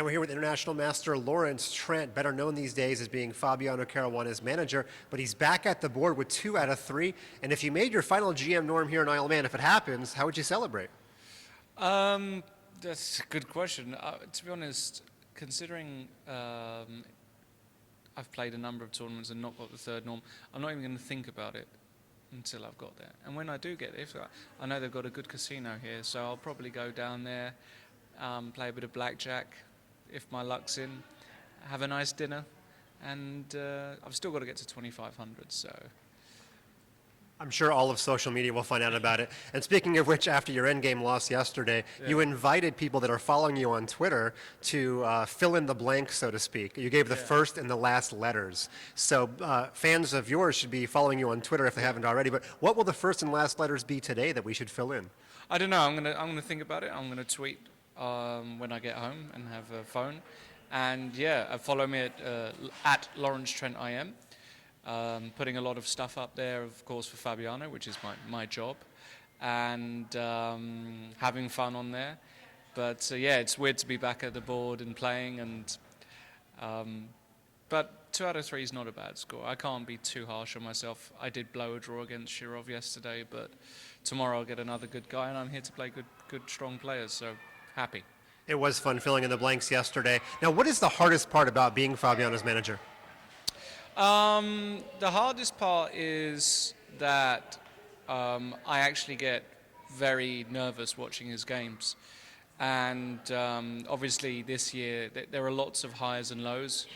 we're here with International Master Lawrence Trent, better known these days as being Fabiano Caruana's manager, but he's back at the board with 2 out of 3. And if you made your final GM norm here in Isle of Man, if it happens, how would you celebrate? That's a good question. To be honest, considering I've played a number of tournaments and not got the 3rd norm, I'm not even going to think about it until I've got there. And when I do get it, I know they've got a good casino here, so I'll probably go down there, play a bit of blackjack, if my luck's in, have a nice dinner, and I've still got to get to 2,500, so... I'm sure all of social media will find out about it. And speaking of which, after your endgame loss yesterday, you invited people that are following you on Twitter to fill in the blank, so to speak. You gave the first and the last letters. So fans of yours should be following you on Twitter if they haven't already. But what will the first and last letters be today that we should fill in? I don't know. I'm gonna think about it. I'm gonna tweet when I get home and have a phone. And yeah, follow me at Lawrence Trent IM. Putting a lot of stuff up there, of course, for Fabiano, which is my job, and having fun on there. But yeah, it's weird to be back at the board and playing. And but 2 out of 3 is not a bad score. I can't be too harsh on myself. I did blow a draw against Shirov yesterday, but tomorrow I'll get another good guy, and I'm here to play good, strong players. So happy. It was fun filling in the blanks yesterday. Now, what is the hardest part about being Fabiano's manager? The hardest part is that I actually get very nervous watching his games. And obviously this year there are lots of highs and lows.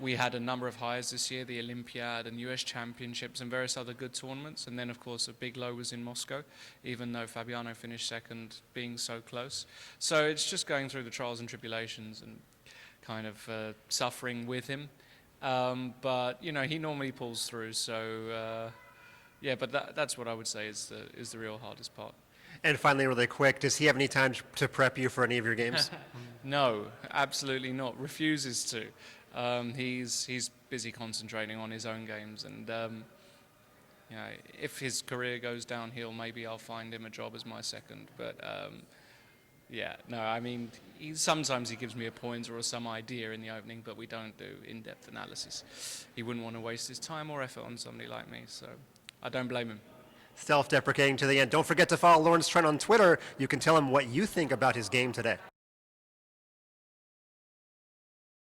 We had a number of highs this year, the Olympiad and US Championships and various other good tournaments. And then, of course, a big low was in Moscow, even though Fabiano finished 2nd, being so close. So it's just going through the trials and tribulations and kind of suffering with him. But you know, he normally pulls through, so yeah, but that's what I would say is the real hardest part. And finally, really quick, does he have any time to prep you for any of your games? No, absolutely not. Refuses to. He's busy concentrating on his own games, and you know, if his career goes downhill, maybe I'll find him a job as my 2nd. But yeah, no, I mean, sometimes he gives me a pointer or some idea in the opening, but we don't do in-depth analysis. He wouldn't want to waste his time or effort on somebody like me, so I don't blame him. Self-deprecating to the end. Don't forget to follow Lawrence Trent on Twitter. You can tell him what you think about his game today.